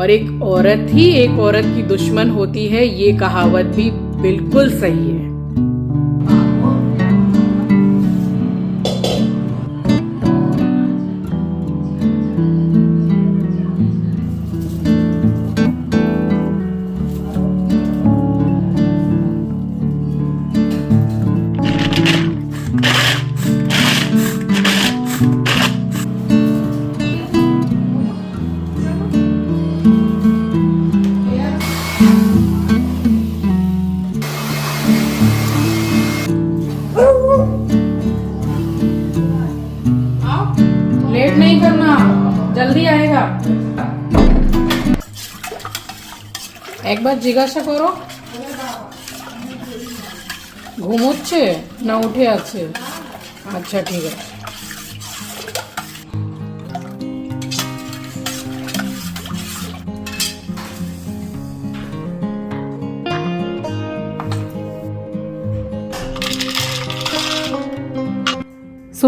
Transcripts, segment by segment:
और एक औरत ही एक औरत की दुश्मन होती है, ये कहावत भी बिल्कुल सही है। लेट नहीं करना, जल्दी आएगा। एक बार जिज्ञासा करो, ঘুমোচ্ছে না উঠে আছে? আচ্ছা ঠিক আছে।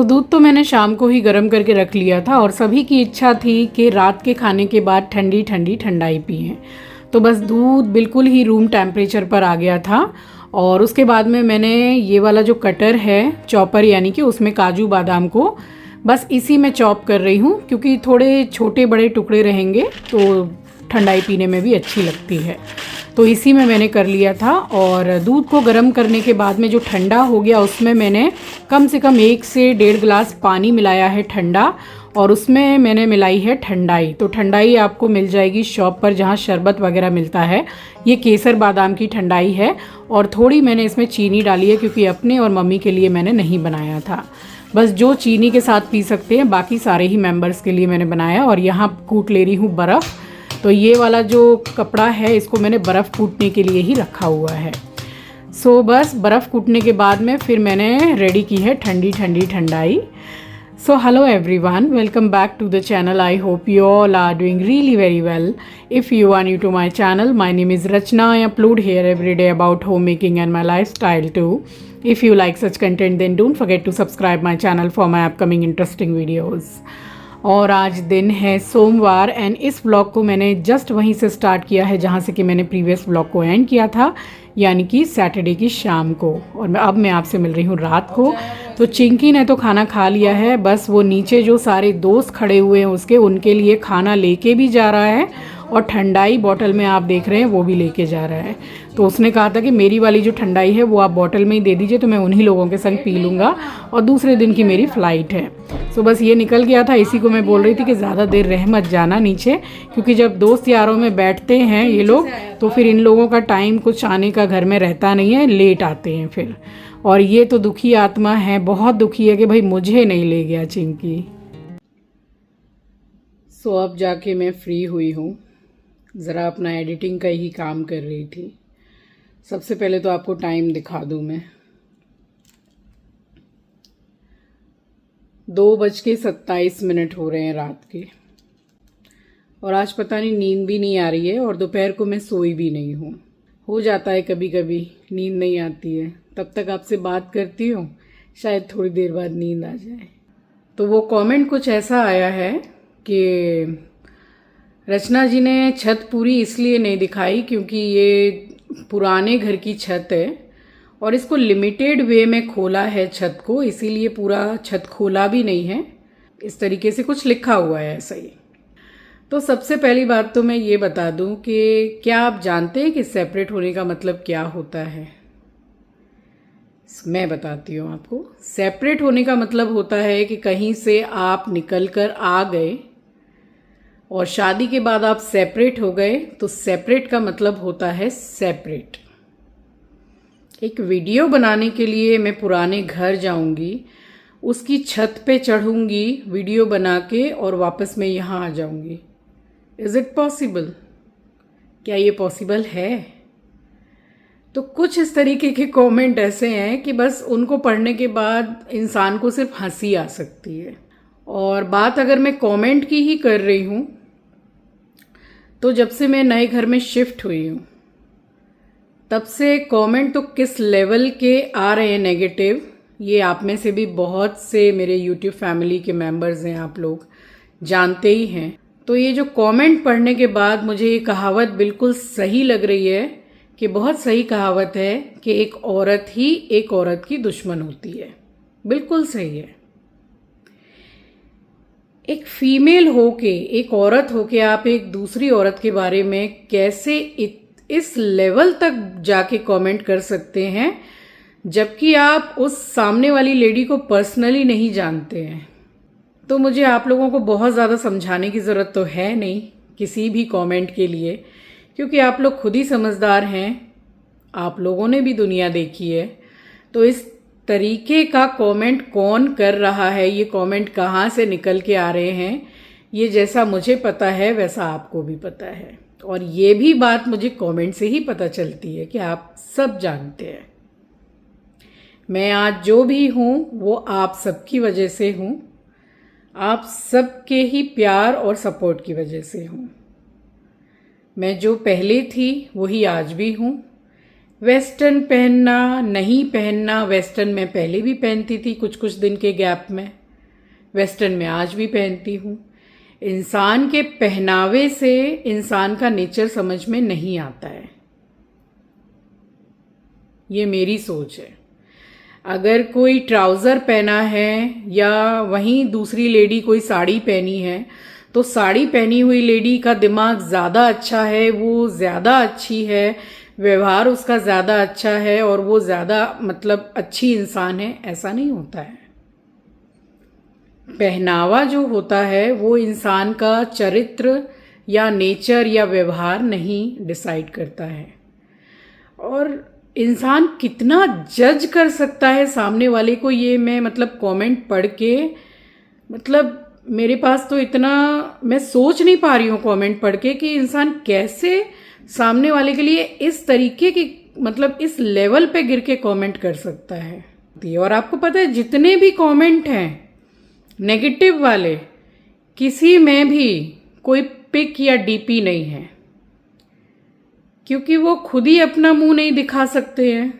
दूध तो मैंने शाम को ही गर्म करके रख लिया था और सभी की इच्छा थी कि रात के खाने के बाद ठंडी ठंडी ठंडाई पिएं। तो बस दूध बिल्कुल ही रूम टेम्परेचर पर आ गया था और उसके बाद में मैंने ये वाला जो कटर है, चॉपर यानी कि उसमें काजू बादाम को बस इसी में चॉप कर रही हूँ, क्योंकि थोड़े छोटे बड़े टुकड़े रहेंगे तो ठंडाई पीने में भी अच्छी लगती है। तो इसी में मैंने कर लिया था और दूध को गर्म करने के बाद में जो ठंडा हो गया उसमें मैंने कम से कम 1 से 1.5 गिलास पानी मिलाया है ठंडा, और उसमें मैंने मिलाई है ठंडाई। तो ठंडाई आपको मिल जाएगी शॉप पर जहाँ शरबत वगैरह मिलता है। ये केसर बादाम की ठंडाई है और थोड़ी मैंने इसमें चीनी डाली है, क्योंकि अपने और मम्मी के लिए मैंने नहीं बनाया था। बस जो चीनी के साथ पी सकते हैं, बाकी सारे ही मेंबर्स के लिए मैंने बनाया। और यहाँ कूट ले रही हूँ बर्फ़। तो ये वाला जो कपड़ा है इसको मैंने बर्फ़ कूटने के लिए ही रखा हुआ है। बस बर्फ़ कूटने के बाद में फिर मैंने रेडी की है ठंडी ठंडी ठंडाई। Hello everyone, welcome back to the channel. I hope you all are doing really very well. If you are new to my channel, my name is Rachna. I upload here every day about homemaking and my lifestyle too. If you like such content, then don't forget to subscribe my channel for my upcoming interesting videos. और आज दिन है सोमवार and इस vlog को मैंने just वहीं से स्टार्ट किया है जहाँ से कि मैंने प्रीवियस व्लॉग को एंड किया था, यानी कि सैटरडे की शाम को। और अब मैं आपसे मिल रही हूँ रात को। तो चिंकी ने तो खाना खा लिया है, बस वो नीचे जो सारे दोस्त खड़े हुए हैं उसके उनके लिए खाना लेके भी जा रहा है और ठंडाई बॉटल में आप देख रहे हैं वो भी लेके जा रहा है। तो उसने कहा था कि मेरी वाली जो ठंडाई है वो आप बॉटल में ही दे दीजिए, तो मैं उन्हीं लोगों के संग पी लूँगा और दूसरे दिन की मेरी फ़्लाइट है। बस ये निकल गया था। इसी को मैं बोल रही थी कि ज़्यादा देर रह मत जाना नीचे, क्योंकि जब दोस्त यारों में बैठते हैं ये लोग तो फिर इन लोगों का टाइम कुछ आने का घर में रहता नहीं है, लेट आते हैं फिर। और ये तो दुखी आत्मा है, बहुत दुखी है कि भाई मुझे नहीं ले गया चिंकी। अब जाके मैं फ्री हुई हूँ, ज़रा अपना एडिटिंग का ही काम कर रही थी। सबसे पहले तो आपको टाइम दिखा दूँ मैं, 2:27 हो रहे हैं रात के। और आज पता नहीं नींद भी नहीं आ रही है और दोपहर को मैं सोई भी नहीं हूँ। हो जाता है कभी कभी, नींद नहीं आती है, तब तक आपसे बात करती हूँ, शायद थोड़ी देर बाद नींद आ जाए। तो वो कमेंट कुछ ऐसा आया है कि रचना जी ने छत पूरी इसलिए नहीं दिखाई क्योंकि ये पुराने घर की छत है और इसको लिमिटेड वे में खोला है छत को, इसीलिए पूरा छत खोला भी नहीं है। इस तरीके से कुछ लिखा हुआ है ऐसा ही। तो सबसे पहली बात तो मैं ये बता दूं कि क्या आप जानते हैं कि सेपरेट होने का मतलब क्या होता है? मैं बताती हूँ आपको। सेपरेट होने का मतलब होता है कि कहीं से आप निकल कर आ गए और शादी के बाद आप सेपरेट हो गए, तो सेपरेट का मतलब होता है सेपरेट। एक वीडियो बनाने के लिए मैं पुराने घर जाऊंगी, उसकी छत पे चढ़ूंगी वीडियो बना के और वापस मैं यहाँ आ जाऊंगी। Is it possible? क्या ये पॉसिबल है? तो कुछ इस तरीके के कमेंट ऐसे हैं कि बस उनको पढ़ने के बाद इंसान को सिर्फ हंसी आ सकती है। और बात अगर मैं कमेंट की ही कर रही हूँ, तो जब से मैं नए घर में शिफ्ट हुई हूँ तब से कमेंट तो किस लेवल के आ रहे हैं नेगेटिव, ये आप में से भी बहुत से मेरे यूट्यूब फैमिली के मेंबर्स हैं, आप लोग जानते ही हैं। तो ये जो कमेंट पढ़ने के बाद मुझे ये कहावत बिल्कुल सही लग रही है कि बहुत सही कहावत है कि एक औरत ही एक औरत की दुश्मन होती है। बिल्कुल सही है। एक फीमेल होके, एक औरत होके आप एक दूसरी औरत के बारे में कैसे इस लेवल तक जाके कमेंट कर सकते हैं, जबकि आप उस सामने वाली लेडी को पर्सनली नहीं जानते हैं। तो मुझे आप लोगों को बहुत ज़्यादा समझाने की ज़रूरत तो है नहीं किसी भी कमेंट के लिए, क्योंकि आप लोग खुद ही समझदार हैं, आप लोगों ने भी दुनिया देखी है। तो इस तरीके का कमेंट कौन कर रहा है, ये कमेंट कहाँ से निकल के आ रहे हैं, ये जैसा मुझे पता है वैसा आपको भी पता है। और ये भी बात मुझे कमेंट से ही पता चलती है कि आप सब जानते हैं। मैं आज जो भी हूँ वो आप सबकी वजह से हूँ, आप सबके ही प्यार और सपोर्ट की वजह से हूँ। मैं जो पहले थी वही आज भी हूँ। वेस्टर्न पहनना नहीं पहनना, वेस्टर्न मैं पहले भी पहनती थी कुछ कुछ दिन के गैप में, वेस्टर्न मैं आज भी पहनती हूँ। इंसान के पहनावे से इंसान का नेचर समझ में नहीं आता है, ये मेरी सोच है। अगर कोई ट्राउज़र पहना है या वहीं दूसरी लेडी कोई साड़ी पहनी है, तो साड़ी पहनी हुई लेडी का दिमाग ज़्यादा अच्छा है, वो ज़्यादा अच्छी है, व्यवहार उसका ज़्यादा अच्छा है और वो ज़्यादा मतलब अच्छी इंसान है, ऐसा नहीं होता है। पहनावा जो होता है वो इंसान का चरित्र या नेचर या व्यवहार नहीं डिसाइड करता है। और इंसान कितना जज कर सकता है सामने वाले को, ये मैं मतलब कमेंट पढ़ के मतलब मेरे पास तो इतना मैं सोच नहीं पा रही हूँ कमेंट पढ़ के कि इंसान कैसे सामने वाले के लिए इस तरीके की मतलब इस लेवल पे गिर के कमेंट कर सकता है। और आपको पता है जितने भी कमेंट हैं नेगेटिव वाले, किसी में भी कोई पिक या डीपी नहीं है, क्योंकि वो खुद ही अपना मुंह नहीं दिखा सकते हैं,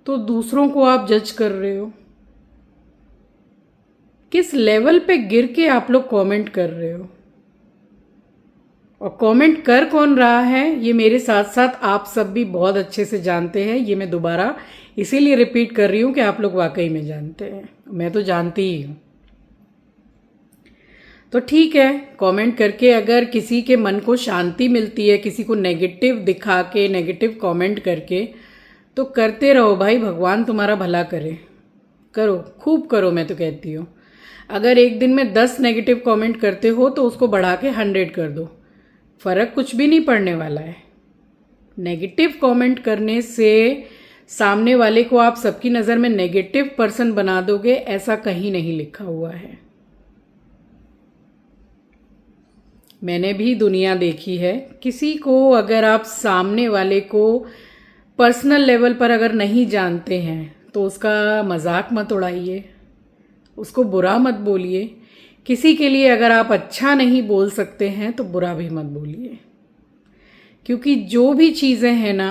तो दूसरों को आप जज कर रहे हो। किस लेवल पे गिर के आप लोग कमेंट कर रहे हो, और कमेंट कर कौन रहा है ये मेरे साथ साथ आप सब भी बहुत अच्छे से जानते हैं। ये मैं दोबारा इसीलिए रिपीट कर रही हूँ कि आप लोग वाकई में जानते हैं, मैं तो जानती ही हूँ। तो ठीक है, कमेंट करके अगर किसी के मन को शांति मिलती है, किसी को नेगेटिव दिखा के नेगेटिव कमेंट करके, तो करते रहो भाई, भगवान तुम्हारा भला करे। करो, खूब करो, मैं तो कहती हूँ। अगर एक दिन में 10 नेगेटिव कमेंट करते हो तो उसको बढ़ा के 100 कर दो, फ़र्क कुछ भी नहीं पड़ने वाला है। नेगेटिव कमेंट करने से सामने वाले को आप सबकी नज़र में नेगेटिव पर्सन बना दोगे, ऐसा कहीं नहीं लिखा हुआ है। मैंने भी दुनिया देखी है। किसी को अगर आप सामने वाले को पर्सनल लेवल पर अगर नहीं जानते हैं तो उसका मजाक मत उड़ाइए, उसको बुरा मत बोलिए। किसी के लिए अगर आप अच्छा नहीं बोल सकते हैं तो बुरा भी मत बोलिए, क्योंकि जो भी चीज़ें हैं ना,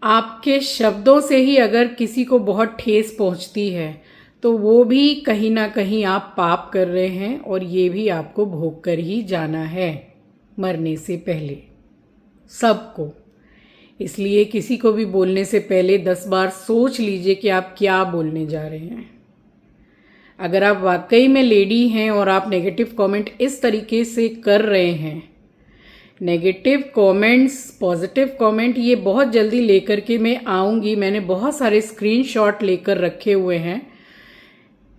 आपके शब्दों से ही अगर किसी को बहुत ठेस पहुंचती है तो वो भी कहीं ना कहीं आप पाप कर रहे हैं, और ये भी आपको भोग कर ही जाना है मरने से पहले, सबको। इसलिए किसी को भी बोलने से पहले 10 बार सोच लीजिए कि आप क्या बोलने जा रहे हैं। अगर आप वाकई में लेडी हैं और आप नेगेटिव कमेंट इस तरीके से कर रहे हैं, नेगेटिव कमेंट्स पॉजिटिव कमेंट ये बहुत जल्दी लेकर के मैं आऊँगी। मैंने बहुत सारे स्क्रीनशॉट लेकर रखे हुए हैं,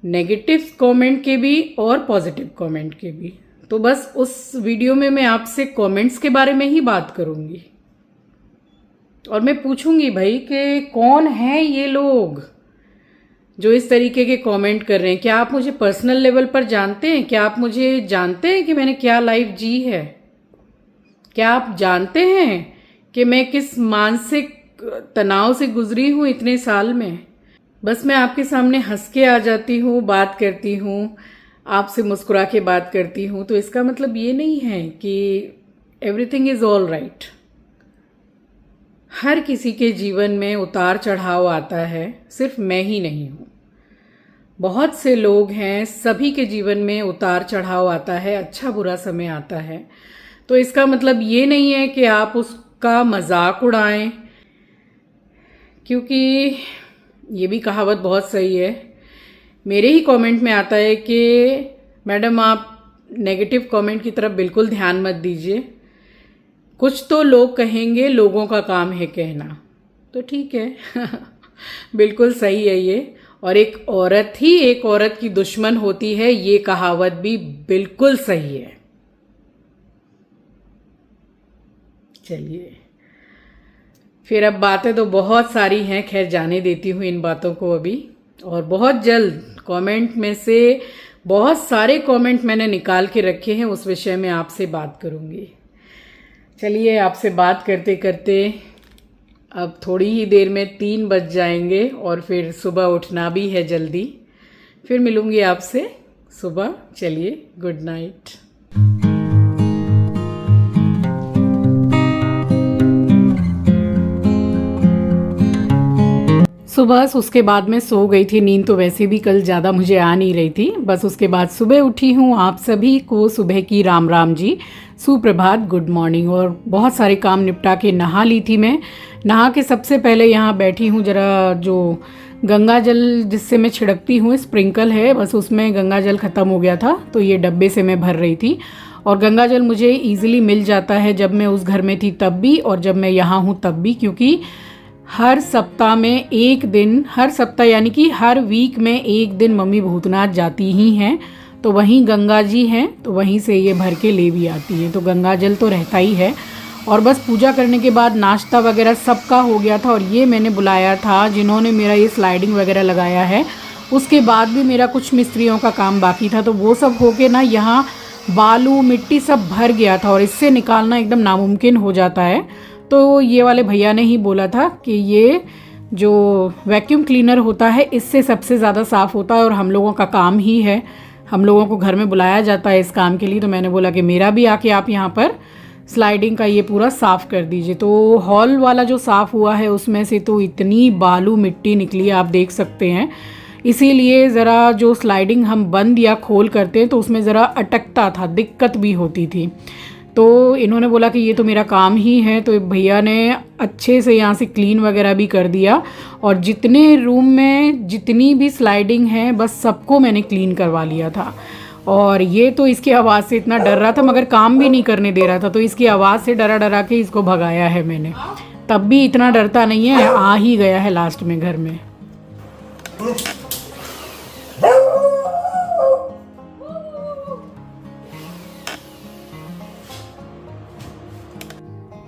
नेगेटिव कमेंट के भी और पॉजिटिव कमेंट के भी। तो बस उस वीडियो में मैं आपसे कमेंट्स के बारे में ही बात करूँगी, और मैं पूछूंगी भाई कि कौन है ये लोग जो इस तरीके के कमेंट कर रहे हैं। क्या आप मुझे पर्सनल लेवल पर जानते हैं? क्या आप मुझे जानते हैं कि मैंने क्या लाइफ जी है? क्या आप जानते हैं कि मैं किस मानसिक तनाव से गुजरी हूँ इतने साल में? बस मैं आपके सामने हंस के आ जाती हूँ, बात करती हूँ, आपसे मुस्कुरा के बात करती हूँ, तो इसका मतलब ये नहीं है कि एवरीथिंग इज़ ऑल राइट। हर किसी के जीवन में उतार चढ़ाव आता है, सिर्फ मैं ही नहीं हूँ। बहुत से लोग हैं, सभी के जीवन में उतार चढ़ाव आता है, अच्छा बुरा समय आता है। तो इसका मतलब ये नहीं है कि आप उसका मजाक उड़ाएं, क्योंकि ये भी कहावत बहुत सही है। मेरे ही कमेंट में आता है कि मैडम आप नेगेटिव कमेंट की तरफ बिल्कुल ध्यान मत दीजिए, कुछ तो लोग कहेंगे, लोगों का काम है कहना। तो ठीक है बिल्कुल सही है ये। और एक औरत ही एक औरत की दुश्मन होती है, ये कहावत भी बिल्कुल सही है। चलिए, फिर अब बातें तो बहुत सारी हैं, खैर जाने देती हूँ इन बातों को अभी। और बहुत जल्द कमेंट में से बहुत सारे कमेंट मैंने निकाल के रखे हैं, उस विषय में आपसे बात करूँगी। चलिए, आपसे बात करते करते अब थोड़ी ही देर में 3 बज जाएंगे और फिर सुबह उठना भी है जल्दी। फिर मिलूंगी आपसे सुबह। चलिए, गुड नाइट। सुबह उसके बाद मैं सो गई थी, नींद तो वैसे भी कल ज़्यादा मुझे आ नहीं रही थी। बस उसके बाद सुबह उठी हूँ। आप सभी को सुबह की राम राम जी, सुप्रभात, गुड मॉर्निंग। और बहुत सारे काम निपटा के नहा ली थी मैं। नहा के सबसे पहले यहाँ बैठी हूँ, ज़रा जो गंगा जल जिससे मैं छिड़कती हूँ, स्प्रिंकल है, बस उसमें गंगा जल ख़त्म हो गया था तो ये डब्बे से मैं भर रही थी। और गंगा जल मुझे ईज़िली मिल जाता है, जब मैं उस घर में थी तब भी और जब मैं यहाँ हूँ तब भी, क्योंकि हर सप्ताह में एक दिन, हर सप्ताह यानी कि हर वीक में एक दिन मम्मी भूतनाथ जाती ही हैं, तो वहीं गंगा जी हैं, तो वहीं से ये भर के ले भी आती हैं। तो गंगा जल तो रहता ही है। और बस पूजा करने के बाद नाश्ता वगैरह सबका हो गया था। और ये मैंने बुलाया था जिन्होंने मेरा ये स्लाइडिंग वगैरह लगाया है, उसके बाद भी मेरा कुछ मिस्त्रियों का काम बाकी था, तो वो सब होके ना यहाँ बालू मिट्टी सब भर गया था और इससे निकालना एकदम नामुमकिन हो जाता है। तो ये वाले भैया ने ही बोला था कि ये जो वैक्यूम क्लीनर होता है इससे सबसे ज़्यादा साफ़ होता है और हम लोगों का काम ही है, हम लोगों को घर में बुलाया जाता है इस काम के लिए। तो मैंने बोला कि मेरा भी आके आप यहाँ पर स्लाइडिंग का ये पूरा साफ़ कर दीजिए। तो हॉल वाला जो साफ़ हुआ है उसमें से तो इतनी बालू मिट्टी निकली, आप देख सकते हैं। इसीलिए ज़रा जो स्लाइडिंग हम बंद या खोल करते हैं तो उसमें ज़रा अटकता था, दिक्कत भी होती थी। तो इन्होंने बोला कि ये तो मेरा काम ही है, तो भैया ने अच्छे से यहाँ से क्लीन वगैरह भी कर दिया। और जितने रूम में जितनी भी स्लाइडिंग है बस सबको मैंने क्लीन करवा लिया था। और ये तो इसकी आवाज़ से इतना डर रहा था, मगर काम भी नहीं करने दे रहा था, तो इसकी आवाज़ से डरा डरा के इसको भगाया है मैंने। तब भी इतना डरता नहीं है, आ ही गया है लास्ट में घर में।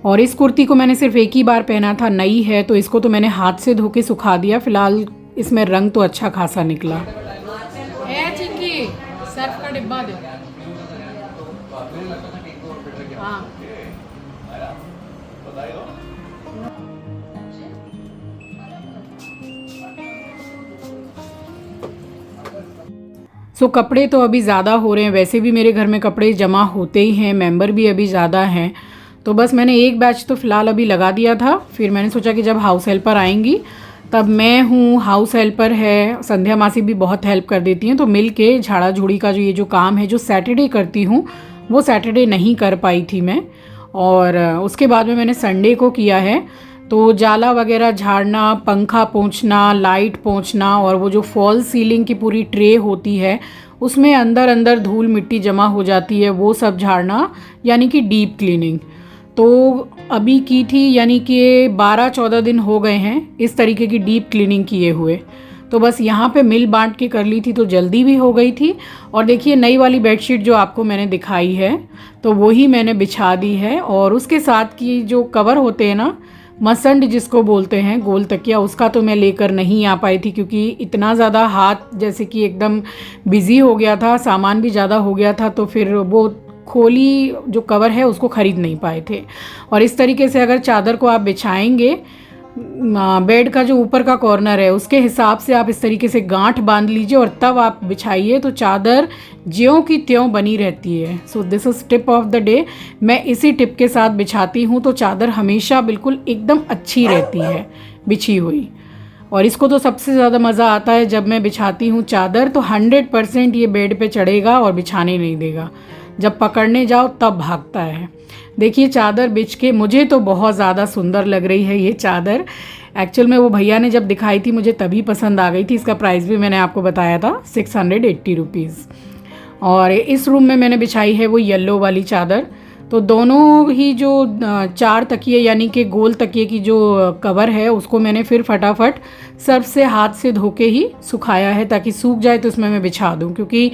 और इस कुर्ती को मैंने सिर्फ एक ही बार पहना था, नई है, तो इसको तो मैंने हाथ से धो के सुखा दिया। फिलहाल इसमें रंग तो अच्छा खासा निकला। चिंकी, सर्फ का डिब्बा दे। हाँ। कपड़े तो अभी ज़्यादा हो रहे हैं, वैसे भी मेरे घर में कपड़े जमा होते ही हैं, मेंबर भी अभी ज़्यादा हैं। तो बस मैंने एक बैच तो फ़िलहाल अभी लगा दिया था। फिर मैंने सोचा कि जब हाउस हेल्पर आएंगी तब मैं हूँ, हाउस हेल्पर है, संध्या मासी भी बहुत हेल्प कर देती हैं, तो मिल के झाड़ा झूड़ी का जो ये जो काम है जो सैटरडे करती हूँ वो सैटरडे नहीं कर पाई थी मैं। और उसके बाद में मैंने संडे को किया है। तो जाला वगैरह झाड़ना, पंखा पोंछना, लाइट पोंछना, और वो जो फॉल सीलिंग की पूरी ट्रे होती है उसमें अंदर अंदर धूल मिट्टी जमा हो जाती है, वो सब झाड़ना, यानी कि डीप क्लीनिंग। तो अभी की थी, यानी कि 12-14 दिन हो गए हैं इस तरीके की डीप क्लीनिंग किए हुए। तो बस यहाँ पे मिल बांट के कर ली थी तो जल्दी भी हो गई थी। और देखिए नई वाली बेडशीट जो आपको मैंने दिखाई है तो वही मैंने बिछा दी है। और उसके साथ की जो कवर होते हैं ना, मसंड जिसको बोलते हैं, गोल तकिया, उसका तो मैं लेकर नहीं आ पाई थी क्योंकि इतना ज़्यादा हाथ जैसे कि एकदम बिज़ी हो गया था, सामान भी ज़्यादा हो गया था, तो फिर वो खोली जो कवर है उसको ख़रीद नहीं पाए थे। और इस तरीके से अगर चादर को आप बिछाएंगे, बेड का जो ऊपर का कॉर्नर है उसके हिसाब से आप इस तरीके से गांठ बांध लीजिए और तब आप बिछाइए, तो चादर ज्यों की त्यों बनी रहती है। So this is tip of the day. मैं इसी टिप के साथ बिछाती हूँ तो चादर हमेशा बिल्कुल एकदम अच्छी रहती है बिछी हुई। और इसको तो सबसे ज़्यादा मज़ा आता है जब मैं बिछाती हूँ चादर, तो 100% ये बेड पे चढ़ेगा और बिछाने नहीं देगा। जब पकड़ने जाओ तब भागता है। देखिए चादर बिछ के मुझे तो बहुत ज़्यादा सुंदर लग रही है ये चादर। एक्चुअल में वो भैया ने जब दिखाई थी मुझे तभी पसंद आ गई थी। इसका प्राइस भी मैंने आपको बताया था 680 रुपीज़। और इस रूम में मैंने बिछाई है वो येलो वाली चादर। तो दोनों ही जो 4 तकिए यानी कि गोल तकिए की जो कवर है उसको मैंने फिर फटाफट सर्फ से हाथ से धो के ही सुखाया है, ताकि सूख जाए तो इसमें मैं बिछा दूं, क्योंकि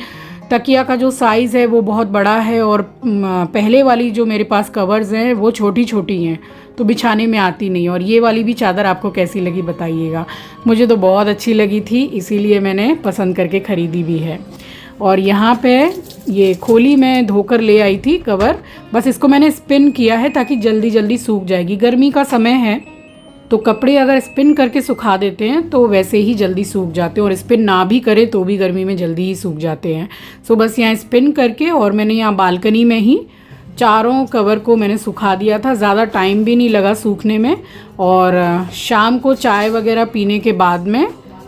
तकिया का जो साइज़ है वो बहुत बड़ा है और पहले वाली जो मेरे पास कवर्स हैं वो छोटी छोटी हैं, तो बिछाने में आती नहीं। और ये वाली भी चादर आपको कैसी लगी बताइएगा। मुझे तो बहुत अच्छी लगी थी, इसीलिए मैंने पसंद करके ख़रीदी भी है। और यहाँ पे ये खोली मैं धोकर ले आई थी कवर, बस इसको मैंने स्पिन किया है ताकि जल्दी जल्दी सूख जाएगी। गर्मी का समय है तो कपड़े अगर स्पिन करके सुखा देते हैं तो वैसे ही जल्दी सूख जाते हैं, और स्पिन ना भी करें तो भी गर्मी में जल्दी ही सूख जाते हैं। सो बस यहाँ स्पिन करके, और मैंने यहाँ बालकनी में ही चारों कवर को मैंने सुखा दिया था। ज़्यादा टाइम भी नहीं लगा सूखने में। और शाम को चाय वगैरह पीने के बाद में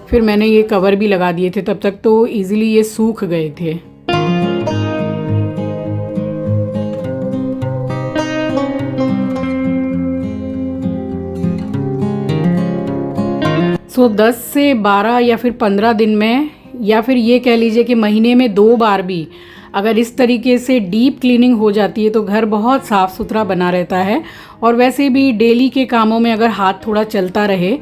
फिर मैंने ये कवर भी लगा दिए थे, तब तक तो इजीली ये सूख गए थे। सो 10 से 12 या फिर 15 दिन में, या फिर ये कह लीजिए कि महीने में 2 बार भी अगर इस तरीके से डीप क्लीनिंग हो जाती है तो घर बहुत साफ़ सुथरा बना रहता है। और वैसे भी डेली के कामों में अगर हाथ थोड़ा चलता रहे,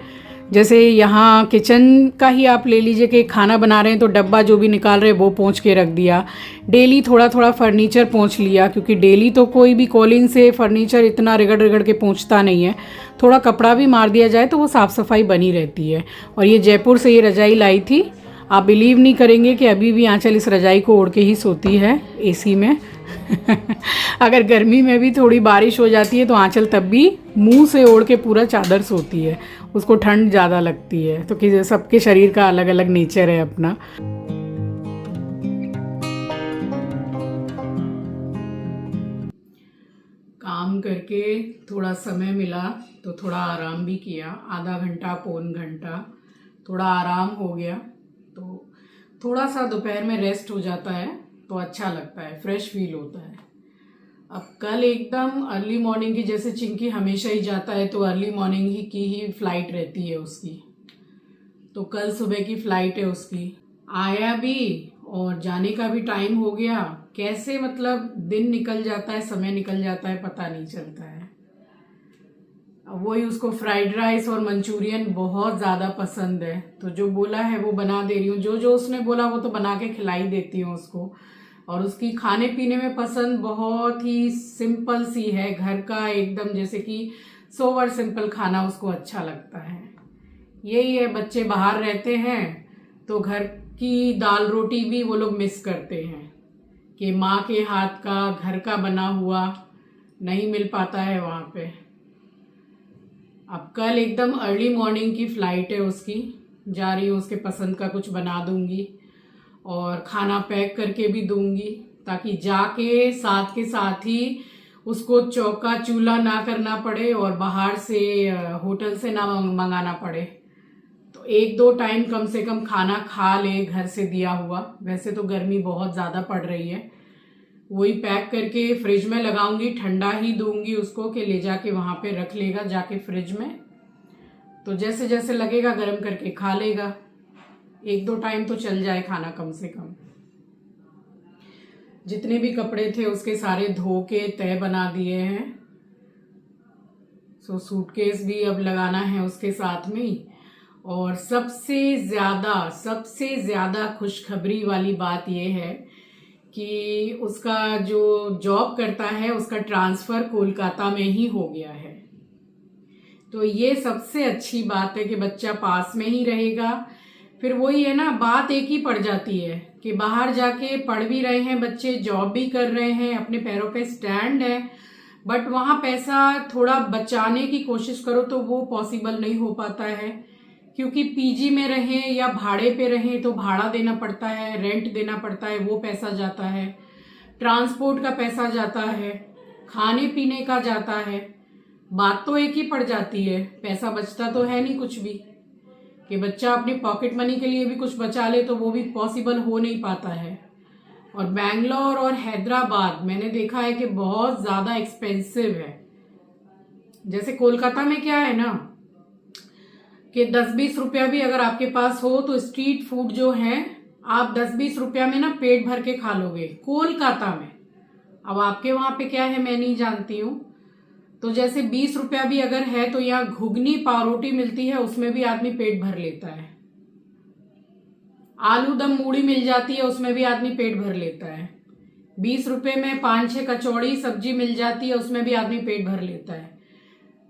जैसे यहाँ किचन का ही आप ले लीजिए कि खाना बना रहे हैं तो डब्बा जो भी निकाल रहे हैं वो पोंछ के रख दिया। डेली थोड़ा थोड़ा फर्नीचर पोंछ लिया, क्योंकि डेली तो कोई भी कॉलिन से फर्नीचर इतना रगड़ रगड़ के पोंछता नहीं है। थोड़ा कपड़ा भी मार दिया जाए तो वो साफ़ सफाई बनी रहती है। और ये जयपुर से ये रज़ाई लाई थी। आप बिलीव नहीं करेंगे कि अभी भी आंचल इस रज़ाई को ओढ़ के ही सोती है एसी में। अगर गर्मी में भी थोड़ी बारिश हो जाती है तो आंचल तब भी मुंह से ओढ़ के पूरा चादर सोती है, उसको ठंड ज़्यादा लगती है। तो कि सबके शरीर का अलग अलग नेचर है अपना। काम करके थोड़ा समय मिला तो थोड़ा आराम भी किया, आधा घंटा पौन घंटा थोड़ा आराम हो गया। तो थोड़ा सा दोपहर में रेस्ट हो जाता है तो अच्छा लगता है, फ्रेश फील होता है। अब कल एकदम अर्ली मॉर्निंग की, जैसे चिंकी हमेशा ही जाता है तो अर्ली मॉर्निंग ही की ही फ्लाइट रहती है उसकी, तो कल सुबह की फ़्लाइट है उसकी। आया भी और जाने का भी टाइम हो गया। कैसे मतलब दिन निकल जाता है, समय निकल जाता है, पता नहीं चलता है। अब वही उसको फ्राइड राइस और मंचूरियन बहुत ज़्यादा पसंद है, तो जो बोला है वो बना दे रही हूँ। जो जो उसने बोला वो तो बना के खिलाई देती हूँ उसको। और उसकी खाने पीने में पसंद बहुत ही सिंपल सी है, घर का एकदम, जैसे कि सोवर सिंपल खाना उसको अच्छा लगता है। यही है, बच्चे बाहर रहते हैं तो घर की दाल रोटी भी वो लोग मिस करते हैं कि माँ के हाथ का घर का बना हुआ नहीं मिल पाता है वहाँ पे। अब कल एकदम अर्ली मॉर्निंग की फ़्लाइट है उसकी, जा रही हूँ, उसके पसंद का कुछ बना दूंगी और खाना पैक करके भी दूंगी, ताकि जाके साथ के साथ ही उसको चौका चूल्हा ना करना पड़े और बाहर से होटल से ना मंगाना पड़े। तो 1-2 टाइम कम से कम खाना खा ले घर से दिया हुआ। वैसे तो गर्मी बहुत ज़्यादा पड़ रही है। वही पैक करके फ्रिज में लगाऊंगी, ठंडा ही दूंगी उसको कि ले जाके वहाँ पे रख लेगा जाके फ्रिज में, तो जैसे जैसे लगेगा गर्म करके खा लेगा। 1-2 टाइम तो चल जाए खाना कम से कम। जितने भी कपड़े थे उसके सारे धो के तय बना दिए हैं। सो सूटकेस भी अब लगाना है उसके साथ में ही। और सबसे ज़्यादा खुशखबरी वाली बात यह है कि उसका जो जॉब करता है उसका ट्रांसफ़र कोलकाता में ही हो गया है। तो ये सबसे अच्छी बात है कि बच्चा पास में ही रहेगा। फिर वही है ना, बात एक ही पड़ जाती है कि बाहर जाके पढ़ भी रहे हैं बच्चे, जॉब भी कर रहे हैं, अपने पैरों पे स्टैंड है, बट वहाँ पैसा थोड़ा बचाने की कोशिश करो तो वो पॉसिबल नहीं हो पाता है, क्योंकि पीजी में रहें या भाड़े पे रहें तो भाड़ा देना पड़ता है, रेंट देना पड़ता है, वो पैसा जाता है, ट्रांसपोर्ट का पैसा जाता है, खाने पीने का जाता है। बात तो एक ही पड़ जाती है, पैसा बचता तो है नहीं कुछ भी। कि बच्चा अपनी पॉकेट मनी के लिए भी कुछ बचा ले, तो वो भी पॉसिबल हो नहीं पाता है। और बैंगलोर और हैदराबाद मैंने देखा है कि बहुत ज़्यादा एक्सपेंसिव है। जैसे कोलकाता में क्या है ना कि 10-20 रुपया भी अगर आपके पास हो तो स्ट्रीट फूड जो है आप 10-20 रुपया में ना पेट भर के खा लोगे कोलकाता में। अब आपके वहां पे क्या है मैं नहीं जानती हूँ। तो जैसे 20 रुपया भी अगर है तो यहाँ घुगनी पावरोटी मिलती है, उसमें भी आदमी पेट भर लेता है। आलू दम मूढ़ी मिल जाती है, उसमें भी आदमी पेट भर लेता है। 20 रुपए में 5-6 कचौड़ी सब्जी मिल जाती है, उसमें भी आदमी पेट भर लेता है।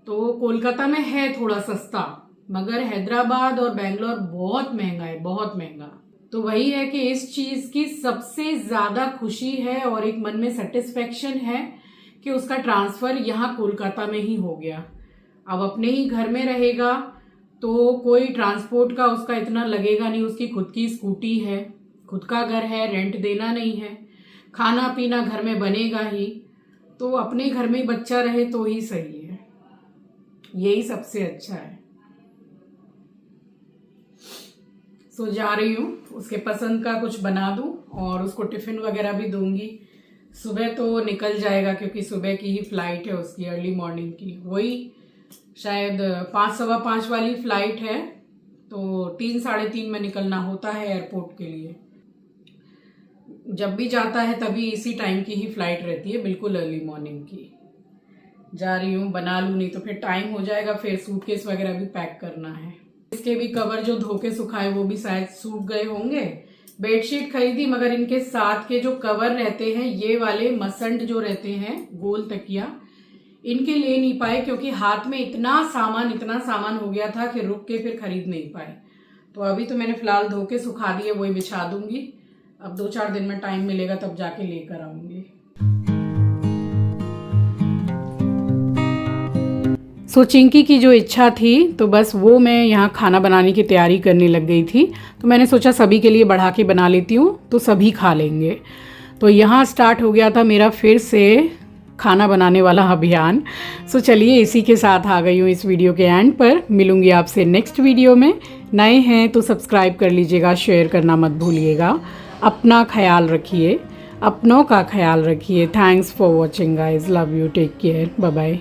तो कोलकाता में है थोड़ा सस्ता, मगर हैदराबाद और बेंगलोर बहुत महंगा है, बहुत महंगा। तो वही है कि इस चीज की सबसे ज्यादा खुशी है और एक मन में सेटिस्फेक्शन है कि उसका ट्रांसफर यहाँ कोलकाता में ही हो गया। अब अपने ही घर में रहेगा तो कोई ट्रांसपोर्ट का उसका इतना लगेगा नहीं, उसकी खुद की स्कूटी है, खुद का घर है, रेंट देना नहीं है, खाना पीना घर में बनेगा ही। तो अपने घर में बच्चा रहे तो ही सही है, यही सबसे अच्छा है। सो जा रही हूँ, उसके पसंद का कुछ बना दूं और उसको टिफिन वगैरह भी दूंगी। सुबह तो निकल जाएगा क्योंकि सुबह की ही फ्लाइट है उसकी, अर्ली मॉर्निंग की। वही शायद 5-5:15 वाली फ्लाइट है, तो 3-3:30 में निकलना होता है एयरपोर्ट के लिए। जब भी जाता है तभी इसी टाइम की ही फ्लाइट रहती है, बिल्कुल अर्ली मॉर्निंग की। जा रही हूँ, बना लूँ नहीं तो फिर टाइम हो जाएगा, फिर सूटकेस वगैरह भी पैक करना है। इसके भी कवर जो धो के सुखाए वो भी शायद सूख गए होंगे। बेडशीट खरीदी मगर इनके साथ के जो कवर रहते हैं, ये वाले मसंड जो रहते हैं गोल तकिया, इनके ले नहीं पाए क्योंकि हाथ में इतना सामान हो गया था कि रुक के फिर खरीद नहीं पाए। तो अभी तो मैंने फिलहाल धो के सुखा दिए, वही बिछा दूंगी। अब 2-4 दिन में टाइम मिलेगा तब जाके लेकर आऊंगी। सो चिंकी की जो इच्छा थी तो बस वो मैं यहाँ खाना बनाने की तैयारी करने लग गई थी। तो मैंने सोचा सभी के लिए बढ़ा के बना लेती हूँ तो सभी खा लेंगे। तो यहाँ स्टार्ट हो गया था मेरा फिर से खाना बनाने वाला अभियान। सो चलिए इसी के साथ आ गई हूँ इस वीडियो के एंड पर। मिलूंगी आपसे नेक्स्ट वीडियो में। नए हैं तो सब्सक्राइब कर लीजिएगा, शेयर करना मत भूलिएगा। अपना ख्याल रखिए, अपनों का ख्याल रखिए। Thanks for watching guys, love you, take care, bye bye.